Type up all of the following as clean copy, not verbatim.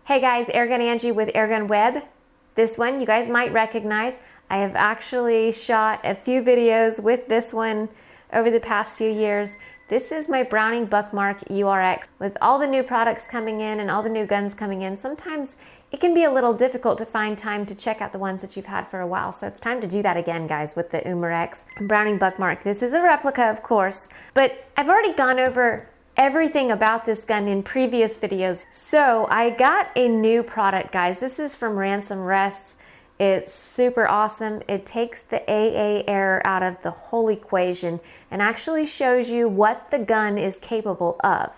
Hey guys, Airgun Angie with AirgunWeb. This one you guys might recognize. I have actually shot a few videos with this one over the past few years. This is my Browning Buck Mark URX. With all the new products coming in and all the new guns coming in, sometimes it can be a little difficult to find time to check out the ones that you've had for a while. So it's time to do that again, guys, with the Umarex Browning Buck Mark. This is a replica, of course, but I've already gone over everything about this gun in previous videos. So I got a new product, guys. This is from Ransom. It's super awesome. It takes the AA error out of the whole equation and actually shows you what the gun is capable of.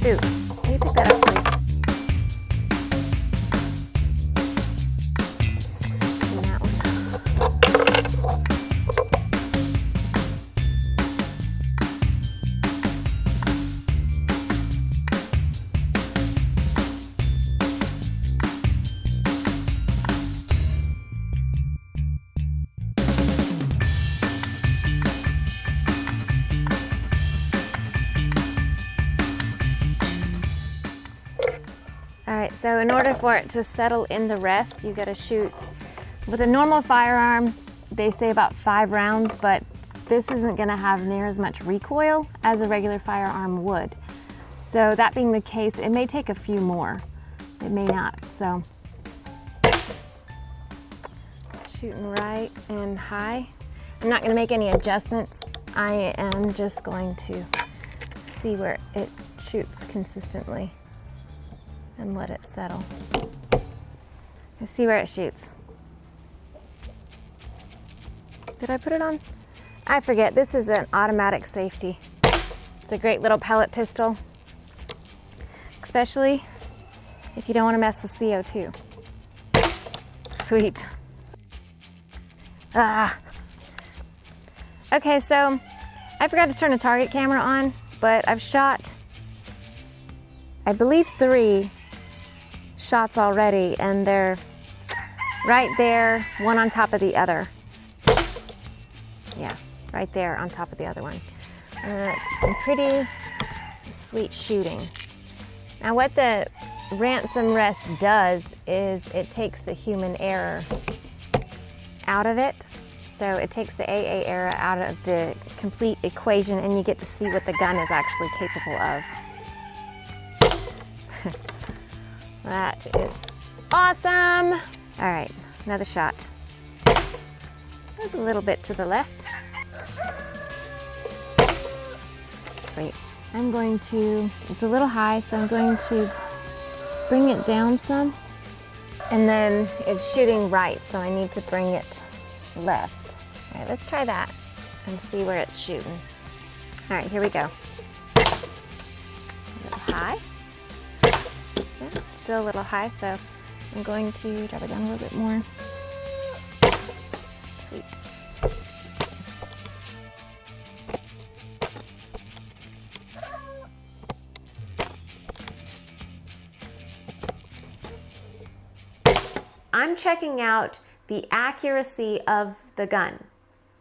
Shoot, can you pick that up, please? Alright, so in order for it to settle in the rest, you gotta shoot. With a normal firearm, they say about 5 rounds, but this isn't gonna have near as much recoil as a regular firearm would. So that being the case, it may take a few more. It may not, so. Shooting right and high. I'm not gonna make any adjustments. I am just going to see where it shoots consistently and let it settle. Let's see where it shoots. Did I put it on? I forget, this is an automatic safety. It's a great little pellet pistol, especially if you don't want to mess with CO2. Sweet. Okay, so I forgot to turn the target camera on, but I've shot, I believe, 3 shots already, and they're right there, one on top of the other. Yeah, right there on top of the other one. It's some pretty sweet shooting. Now what the Ransom does is it takes the human error out of it. So it takes the AA error out of the complete equation, and you get to see what the gun is actually capable of. That is awesome. All right, another shot. There's a little bit to the left. Sweet. I'm going to, it's a little high, so I'm going to bring it down some. And then it's shooting right, so I need to bring it left. All right, let's try that and see where it's shooting. All right, here we go. A little high. Yeah, still a little high, so I'm going to drop it down a little bit more. Sweet. I'm checking out the accuracy of the gun.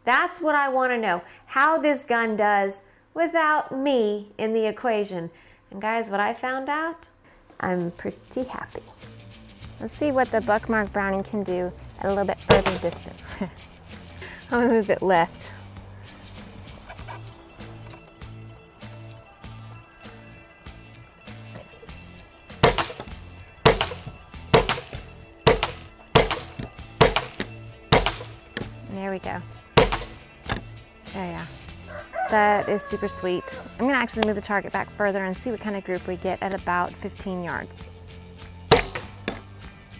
That's what I want to know, how this gun does without me in the equation. And guys, what I found out, I'm pretty happy. Let's see what the Buck Mark Browning can do at a little bit further distance. I'm gonna move it left. There we go. Oh yeah, that is super sweet. I'm gonna actually move the target back further and see what kind of group we get at about 15 yards.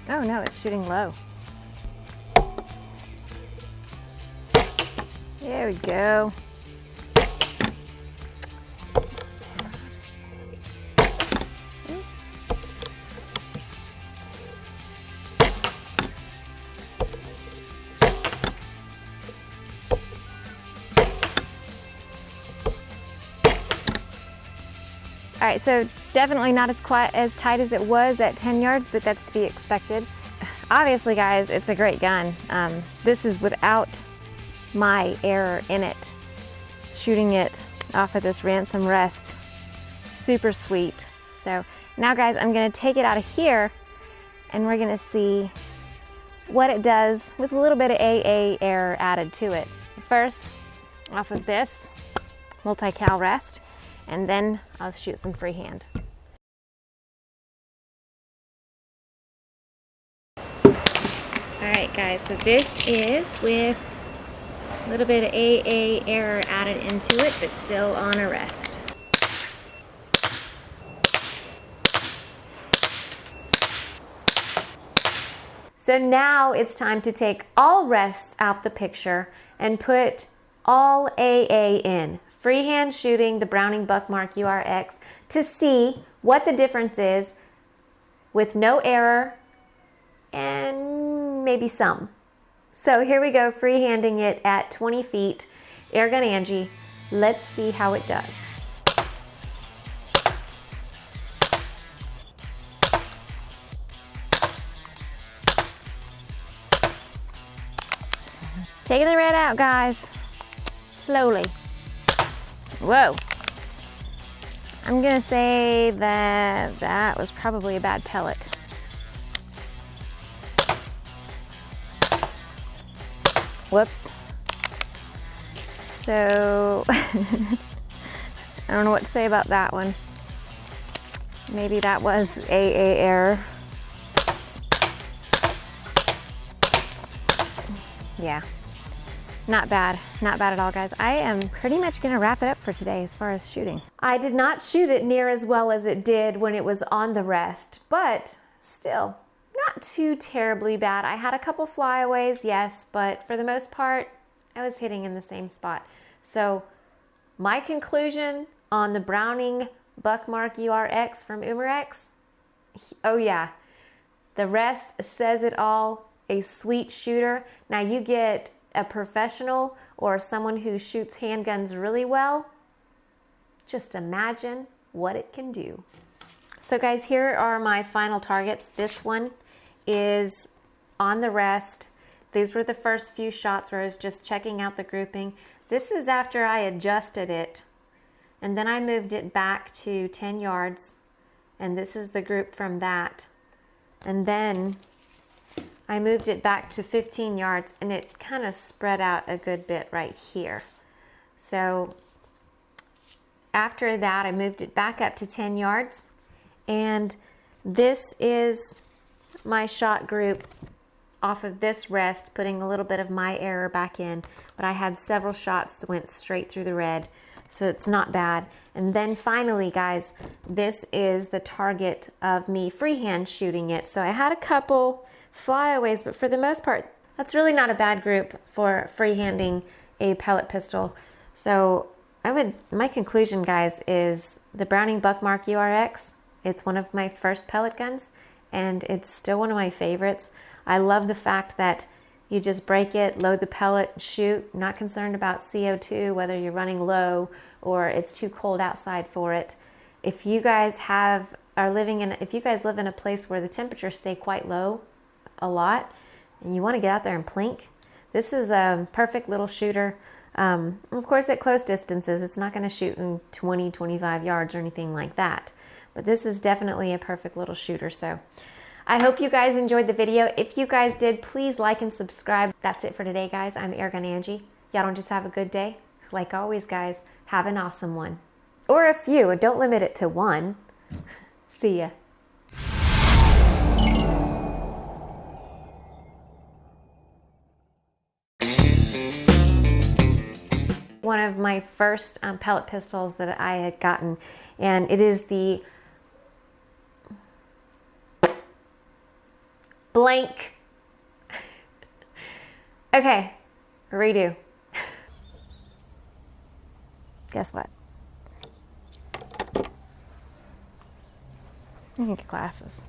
Oh no, it's shooting low. There we go. All right, so definitely not as tight as it was at 10 yards, but that's to be expected. obviously guys, it's a great gun. This is without my error in it. Shooting it off of this Ransom rest, super sweet. So now guys, I'm gonna take it out of here and we're gonna see what it does with a little bit of AA error added to it. First, off of this Multi Cal rest, and then I'll shoot some freehand. Alright guys, so this is with a little bit of AA error added into it, but still on a rest. So now it's time to take all rests out the picture and put all AA in. Freehand shooting the Browning Buck Mark URX to see what the difference is with no error and maybe some. So here we go, freehanding it at 20 feet, Airgun Angie. Let's see how it does. Taking the red out, guys. Slowly. Whoa. I'm gonna say that that was probably a bad pellet. Whoops. So, I don't know what to say about that one. Maybe that was AA error. Yeah. Not bad at all, guys. I am pretty much gonna wrap it up for today as far as shooting. I did not shoot it near as well as it did when it was on the rest, but still not too terribly bad. I had a couple flyaways, yes, but for the most part, I was hitting in the same spot. So my conclusion on the Browning Buck Mark URX from Umarex, oh yeah, the rest says it all, a sweet shooter. Now you get a professional or someone who shoots handguns really well, just imagine what it can do. So guys, here are my final targets. This one is on the rest. These were the first few shots where I was just checking out the grouping. This is after I adjusted it, and then I moved it back to 10 yards, and this is the group from that. And then I moved it back to 15 yards, and it kind of spread out a good bit right here. So after that, I moved it back up to 10 yards, and this is my shot group off of this rest, putting a little bit of my error back in, but I had several shots that went straight through the red, so it's not bad. And then finally, guys, this is the target of me freehand shooting it. So I had a couple flyaways, but for the most part, that's really not a bad group for freehanding a pellet pistol. So my conclusion, guys, is the Browning Buck Mark URX. It's one of my first pellet guns, and it's still one of my favorites. I love the fact that you just break it, load the pellet, shoot, not concerned about CO2, whether you're running low or it's too cold outside for it. If you guys if you guys live in a place where the temperatures stay quite low a lot, and you want to get out there and plink, this is a perfect little shooter. Of course, at close distances, it's not going to shoot in 20, 25 yards or anything like that. But this is definitely a perfect little shooter. So I hope you guys enjoyed the video. If you guys did, please like and subscribe. That's it for today, guys. I'm Airgun Angie. Y'all don't just have a good day. Like always, guys, have an awesome one. Or a few. Don't limit it to one. See ya. One of my first pellet pistols that I had gotten, and it is the blank. Okay, redo. Guess what? I can get glasses.